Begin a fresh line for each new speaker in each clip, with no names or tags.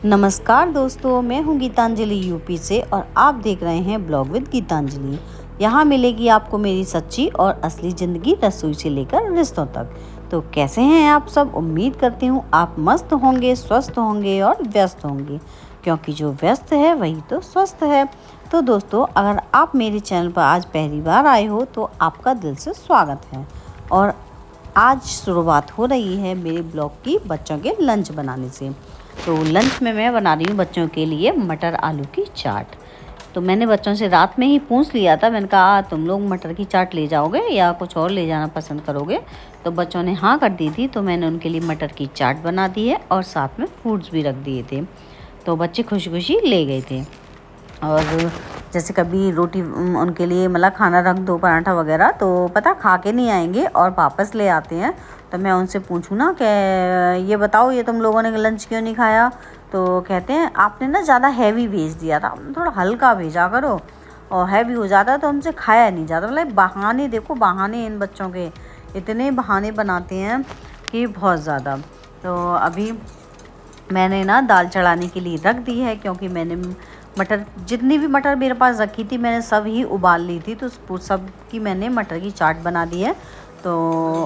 नमस्कार दोस्तों, मैं हूं गीतांजलि यूपी से और आप देख रहे हैं ब्लॉग विद गीतांजलि। यहाँ मिलेगी आपको मेरी सच्ची और असली ज़िंदगी, रसोई से लेकर रिश्तों तक। तो कैसे हैं आप सब? उम्मीद करती हूँ आप मस्त होंगे, स्वस्थ होंगे और व्यस्त होंगे, क्योंकि जो व्यस्त है वही तो स्वस्थ है। तो दोस्तों, अगर आप मेरे चैनल पर आज पहली बार आए हो तो आपका दिल से स्वागत है। और आज शुरुआत हो रही है मेरे ब्लॉग की बच्चों के लंच बनाने से। तो लंच में मैं बना रही हूँ बच्चों के लिए मटर आलू की चाट। तो मैंने बच्चों से रात में ही पूछ लिया था, मैंने कहा तुम लोग मटर की चाट ले जाओगे या कुछ और ले जाना पसंद करोगे? तो बच्चों ने हाँ कर दी थी, तो मैंने उनके लिए मटर की चाट बना दी है और साथ में फ्रूट्स भी रख दिए थे। तो बच्चे खुशी खुशी ले गए थे। और जैसे कभी रोटी उनके लिए मतलब खाना रख दो, पराठा वगैरह, तो पता खा के नहीं आएंगे और वापस ले आते हैं। तो मैं उनसे पूछूँ ना कि ये बताओ, ये तुम लोगों ने लंच क्यों नहीं खाया? तो कहते हैं आपने ना ज़्यादा हैवी भेज दिया था, थोड़ा हल्का भेजा करो। और हैवी हो जाता है तो उनसे खाया नहीं जाता। मतलब बहाने, देखो बहाने इन बच्चों के, इतने बहाने बनाते हैं कि बहुत ज़्यादा। तो अभी मैंने ना दाल चढ़ाने के लिए रख दी है, क्योंकि मैंने मटर, जितनी भी मटर मेरे पास रखी थी मैंने सब ही उबाल ली थी, तो सब की मैंने मटर की चाट बना दी है। तो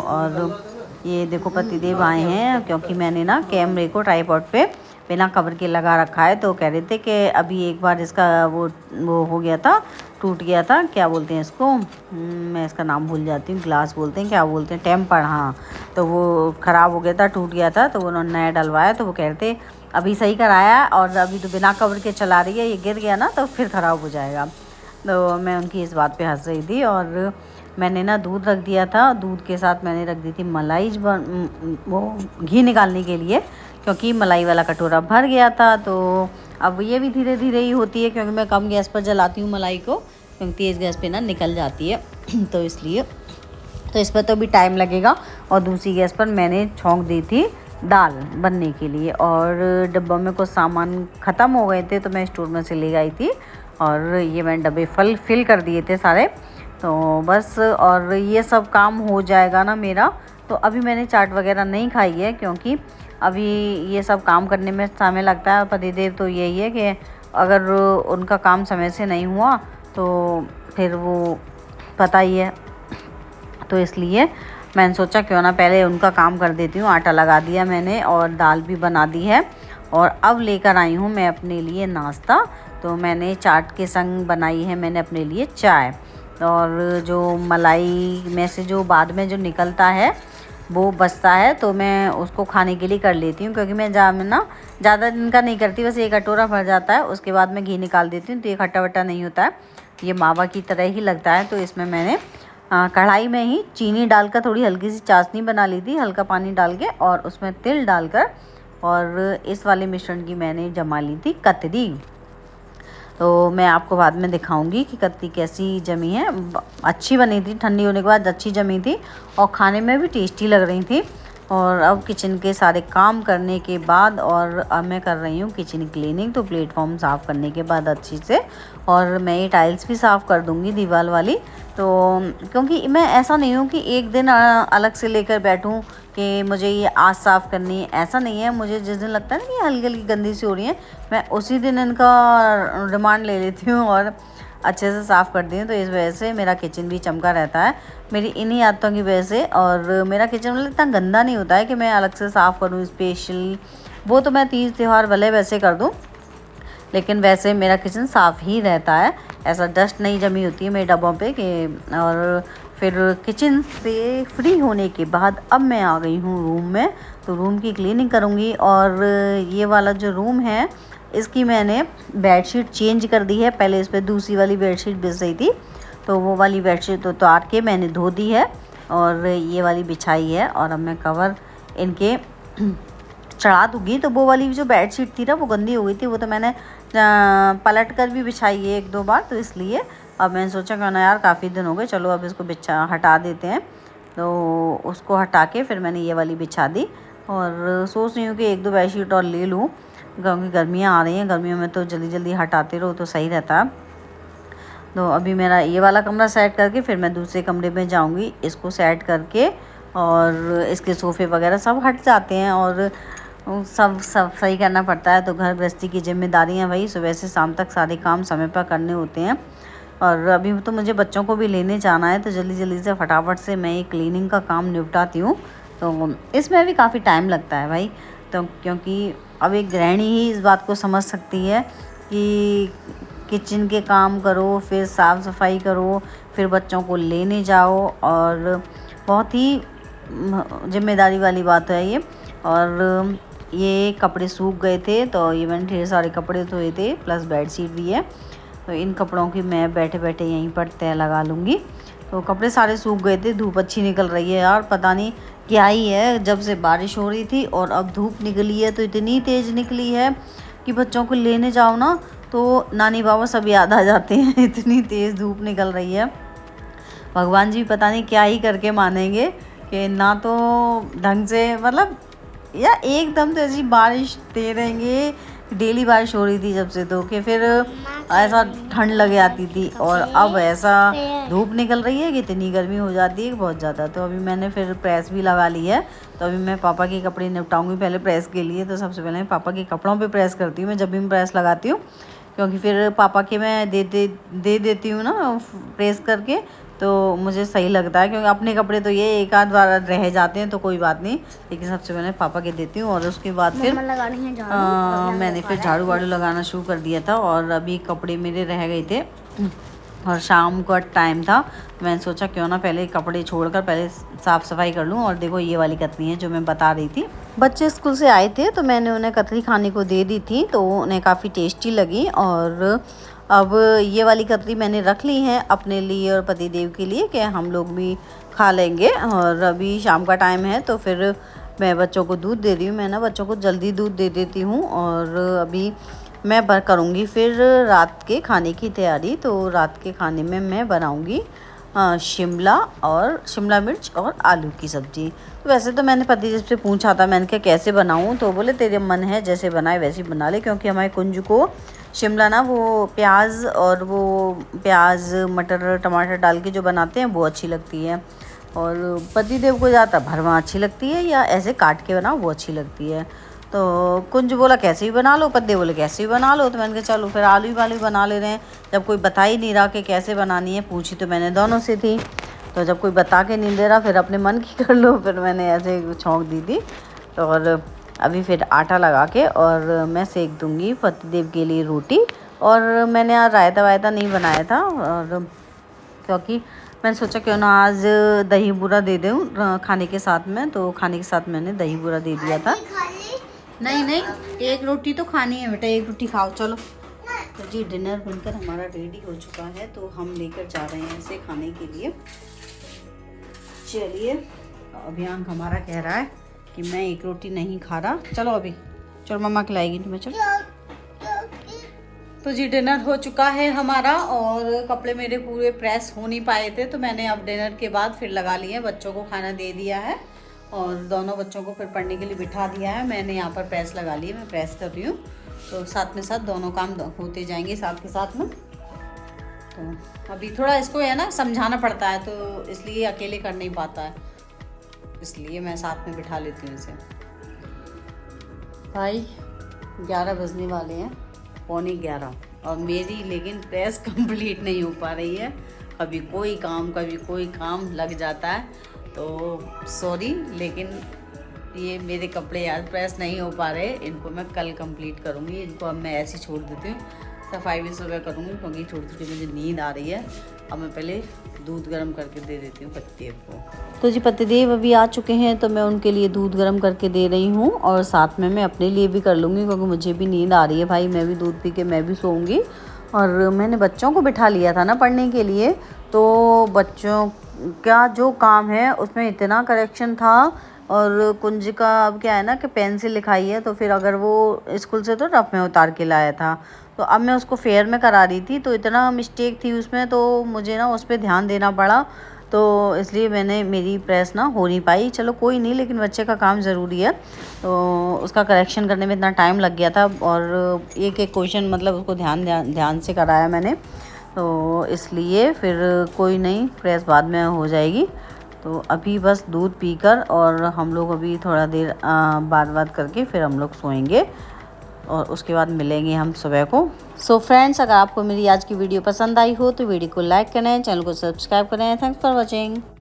और ये देखो पतिदेव आए हैं, क्योंकि मैंने ना कैमरे को ट्राइपॉड पे बिना कवर के लगा रखा है। तो कह रहे थे कि अभी एक बार इसका वो हो गया था, टूट गया था, क्या बोलते हैं इसको, मैं इसका नाम भूल जाती हूँ, ग्लास बोलते हैं, क्या बोलते हैं, टेम्पर, हाँ। तो वो ख़राब हो गया था, टूट गया था, तो उन्होंने नया डलवाया। तो वो कह रहे थे अभी सही कराया और अभी तो बिना कवर के चला रही है, ये गिर गया ना तो फिर ख़राब हो जाएगा। तो मैं उनकी इस बात पे हंस रही थी। और मैंने ना दूध रख दिया था, दूध के साथ मैंने रख दी थी मलाई, वो घी निकालने के लिए, क्योंकि मलाई वाला कटोरा भर गया था। तो अब ये भी धीरे धीरे ही होती है, क्योंकि मैं कम गैस पर जलाती हूँ मलाई को, क्योंकि तेज़ गैस पे ना निकल जाती है तो इसलिए, तो इस पर तो भी टाइम लगेगा। और दूसरी गैस पर मैंने छौंक दी थी दाल बनने के लिए। और डब्बों में कुछ सामान ख़त्म हो गए थे, तो मैं स्टोर में से ले आई थी और ये मैंने डब्बे फिल कर दिए थे सारे। तो बस, और ये सब काम हो जाएगा ना मेरा। तो अभी मैंने चाट वगैरह नहीं खाई है, क्योंकि अभी ये सब काम करने में समय लगता है। पतिदेव तो यही है कि अगर उनका काम समय से नहीं हुआ तो फिर वो पता ही है। तो इसलिए मैंने सोचा क्यों ना पहले उनका काम कर देती हूँ। आटा लगा दिया मैंने और दाल भी बना दी है। और अब लेकर आई हूँ मैं अपने लिए नाश्ता। तो मैंने चाट के संग बनाई है मैंने अपने लिए चाय। और जो मलाई में से जो बाद में जो निकलता है वो बचता है, तो मैं उसको खाने के लिए कर लेती हूँ, क्योंकि मैं ना ज़्यादा दिन का नहीं करती, बस एक कटोरा भर जाता है, उसके बाद मैं घी निकाल देती हूँ। तो ये खट्टा वट्टा नहीं होता है, ये मावा की तरह ही लगता है। तो इसमें मैंने कढ़ाई में ही चीनी डालकर थोड़ी हल्की सी चाशनी बना ली थी, हल्का पानी डाल के, और उसमें तिल डालकर, और इस वाले मिश्रण की मैंने जमा ली थी कतरी। तो मैं आपको बाद में दिखाऊंगी कि कतरी कैसी जमी है। अच्छी बनी थी, ठंडी होने के बाद अच्छी जमी थी और खाने में भी टेस्टी लग रही थी। और अब किचन के सारे काम करने के बाद, और अब मैं कर रही हूँ किचन क्लीनिंग। तो प्लेटफॉर्म साफ़ करने के बाद अच्छी से, और मैं ये टाइल्स भी साफ़ कर दूँगी दीवार वाली। तो क्योंकि मैं ऐसा नहीं हूँ कि एक दिन अलग से लेकर बैठूँ कि मुझे ये आज साफ़ करनी है, ऐसा नहीं है। मुझे जिस दिन लगता है ना कि हल्की हल्की गंदी सी हो रही है, मैं उसी दिन इनका रिमांड ले लेती हूँ और अच्छे से साफ़ करती हूँ। तो इस वजह से मेरा किचन भी चमका रहता है, मेरी इन्हीं आदतों की वजह से। और मेरा किचन मतलब इतना गंदा नहीं होता है कि मैं अलग से साफ़ करूँ स्पेशल। वो तो मैं तीज त्यौहार भले वैसे कर दूँ, लेकिन वैसे मेरा किचन साफ़ ही रहता है, ऐसा डस्ट नहीं जमी होती है मेरे डब्बों पे कि। और फिर किचन से फ्री होने के बाद अब मैं आ गई हूँ रूम में। तो रूम की क्लीनिंग करूँगी। और ये वाला जो रूम है इसकी मैंने बेडशीट चेंज कर दी है। पहले इस पर दूसरी वाली बेडशीट बिछ रही थी, तो वो वाली बेडशीट उतार के मैंने धो दी है और ये वाली बिछाई है। और अब मैं कवर इनके चढ़ा दूँगी। तो वो वाली जो बेडशीट थी ना वो गंदी हो गई थी, वो तो मैंने पलट कर भी बिछाई है एक दो बार। तो इसलिए अब मैंने सोचा क्यों ना यार, काफ़ी दिन हो गए, चलो अब इसको हटा देते हैं। तो उसको हटा के फिर मैंने ये वाली बिछा दी। और सोच रही हूँ कि एक दो बेडशीट और ले लूँ, क्योंकि गर्मियाँ आ रही हैं, गर्मियों में तो जल्दी जल्दी हटाते रहो तो सही रहता है। तो अभी मेरा ये वाला कमरा सेट करके फिर मैं दूसरे कमरे में जाऊँगी, इसको सेट करके। और इसके सोफ़े वगैरह सब हट जाते हैं। और सब सही करना पड़ता है। तो घर गृहस्थी की जिम्मेदारियाँ भाई सुबह से शाम तक सारे काम समय पर करने होते हैं। और अभी तो मुझे बच्चों को भी लेने जाना है, तो जल्दी जल्दी से फटाफट से मैं ये क्लीनिंग का काम निपटाती हूँ। तो इसमें भी काफ़ी टाइम लगता है भाई, तो क्योंकि अब एक गृहिणी ही इस बात को समझ सकती है कि किचन के काम करो, फिर साफ़ सफाई करो, फिर बच्चों को लेने जाओ, और बहुत ही जिम्मेदारी वाली बात है ये। और ये कपड़े सूख गए थे, तो ये मैंने ढेर सारे कपड़े धोए थे, प्लस बेडशीट भी है। तो इन कपड़ों की मैं बैठे बैठे यहीं पर तय लगा लूँगी। तो कपड़े सारे सूख गए थे, धूप अच्छी निकल रही है यार, पता नहीं क्या ही है, जब से बारिश हो रही थी और अब धूप निकली है तो इतनी तेज़ निकली है कि बच्चों को लेने जाओ ना तो नानी बाबा सब याद आ जाते हैं। इतनी तेज़ धूप निकल रही है, भगवान जी पता नहीं क्या ही करके मानेंगे कि ना तो ढंग से, मतलब या एकदम तो ऐसी बारिश दे देंगे। डेली बारिश हो रही थी जब से, तो कि फिर ऐसा ठंड लग जाती थी, और अब ऐसा धूप निकल रही है कि इतनी गर्मी हो जाती है बहुत ज़्यादा। तो अभी मैंने फिर प्रेस भी लगा ली है, तो अभी मैं पापा के कपड़े निपटाऊंगी पहले प्रेस के लिए। तो सबसे पहले मैं पापा के कपड़ों पे प्रेस करती हूँ मैं जब भी मैं प्रेस लगाती हूँ, क्योंकि फिर पापा के मैं दे देती हूँ ना प्रेस करके, तो मुझे सही लगता है। क्योंकि अपने कपड़े तो ये एक आध बार रह जाते हैं तो कोई बात नहीं, लेकिन सबसे पहले पापा के देती हूँ। और उसके बाद फिर मैंने फिर झाड़ू वाड़ू लगाना शुरू कर दिया था, और अभी कपड़े मेरे रह गए थे और शाम का टाइम था। मैंने सोचा क्यों ना पहले कपड़े छोड़कर पहले साफ़ सफाई कर लूँ। और देखो ये वाली कतरी है जो मैं बता रही थी। बच्चे स्कूल से आए थे तो मैंने उन्हें कतरी खाने को दे दी थी, तो उन्हें काफ़ी टेस्टी लगी। और अब ये वाली कतरी मैंने रख ली है अपने लिए और पतिदेव के लिए कि हम लोग भी खा लेंगे। और अभी शाम का टाइम है तो फिर मैं बच्चों को दूध दे रही हूँ। मैं ना बच्चों को जल्दी दूध दे देती हूँ, और अभी मैं करूँगी फिर रात के खाने की तैयारी। तो रात के खाने में मैं बनाऊँगी शिमला मिर्च और आलू की सब्ज़ी। तो वैसे तो मैंने पति जी से पूछा था, मैंने कहा कैसे बनाऊँ, तो बोले तेरे मन है जैसे बनाए वैसे बना ले। क्योंकि हमारे कुंज को शिमला ना वो प्याज मटर टमाटर डाल के जो बनाते हैं वो अच्छी लगती है, और पतिदेव को ज़्यादा भरवा अच्छी लगती है, या ऐसे काट के बनाओ वो अच्छी लगती है। तो कुंज बोला कैसे भी बना लो, पतिदेव बोले कैसे भी बना लो। तो मैंने कहा चलो फिर आलू वाली बना ले रहे हैं, जब कोई बता ही नहीं रहा कि कैसे बनानी है। पूछी तो मैंने दोनों से थी, तो जब कोई बता के नहीं दे रहा फिर अपने मन की कर लो, फिर मैंने ऐसे छौंक दी थी। तो और अभी फिर आटा लगा के और मैं सेक दूंगी पतिदेव के लिए रोटी। और मैंने आज रायता वायता नहीं बनाया था, और क्योंकि मैंने सोचा क्यों ना आज दही बूरा दे दूँ खाने के साथ में। तो खाने के साथ मैंने दही बूरा दे दिया था। नहीं एक रोटी तो खानी है बेटा, एक रोटी खाओ चलो। तो जी डिनर बनकर हमारा रेडी हो चुका है, तो हम लेकर जा रहे हैं इसे खाने के लिए। चलिए, अभियान हमारा कह रहा है कि मैं एक रोटी नहीं खा रहा, चलो अभी चलो मम्मा खिलाएगी तुम्हें, चलो। तो जी डिनर हो चुका है हमारा, और कपड़े मेरे पूरे प्रेस हो नहीं पाए थे, तो मैंने अब डिनर के बाद फिर लगा लिए। बच्चों को खाना दे दिया है और दोनों बच्चों को फिर पढ़ने के लिए बिठा दिया है। मैंने यहाँ पर प्रेस लगा ली है, मैं प्रेस कर रही हूँ, तो साथ में साथ दोनों काम होते जाएंगे साथ के साथ में। तो अभी थोड़ा इसको है ना समझाना पड़ता है, तो इसलिए अकेले कर नहीं पाता है, इसलिए मैं साथ में बिठा लेती हूँ इसे। भाई 11 बजने वाले हैं, 11:15, और मेरी लेकिन प्रेस कंप्लीट नहीं हो पा रही है। कभी कोई काम लग जाता है, तो सॉरी, लेकिन ये मेरे कपड़े आज प्रेस नहीं हो पा रहे। इनको मैं कल कंप्लीट करूँगी। इनको अब मैं ऐसे ही छोड़ देती हूँ, सफाई भी सुबह करूँगी, क्योंकि थोड़ी थोड़ी मुझे नींद आ रही है। अब मैं पहले दूध गर्म करके दे देती हूँ पतिदेव को। तो जी पतिदेव अभी आ चुके हैं, तो मैं उनके लिए दूध गर्म करके दे रही हूँ, और साथ में मैं अपने लिए भी कर लूँगी, क्योंकि मुझे भी नींद आ रही है भाई। मैं भी दूध पी के मैं भी सोऊंगी। और मैंने बच्चों को बिठा लिया था ना पढ़ने के लिए, तो बच्चों का जो काम है उसमें इतना करेक्शन था। और कुंज का अब क्या है ना कि पेंसिल लिखाई है, तो फिर अगर वो स्कूल से तो रफ में उतार के लाया था, तो अब मैं उसको फेयर में करा रही थी, तो इतना मिस्टेक थी उसमें, तो मुझे ना उस पर ध्यान देना पड़ा, तो इसलिए मेरी प्रेस ना हो नहीं पाई। चलो कोई नहीं, लेकिन बच्चे का काम ज़रूरी है, तो उसका करेक्शन करने में इतना टाइम लग गया था, और एक एक क्वेश्चन मतलब उसको ध्यान से कराया मैंने, तो इसलिए फिर कोई नहीं, प्रेस बाद में हो जाएगी। तो अभी बस दूध पीकर और हम लोग अभी थोड़ा देर बात करके फिर हम लोग सोएंगे और उसके बाद मिलेंगे हम सुबह को। सो फ्रेंड्स, अगर आपको मेरी आज की वीडियो पसंद आई हो तो वीडियो को लाइक करें, चैनल को सब्सक्राइब करें। Thanks for watching.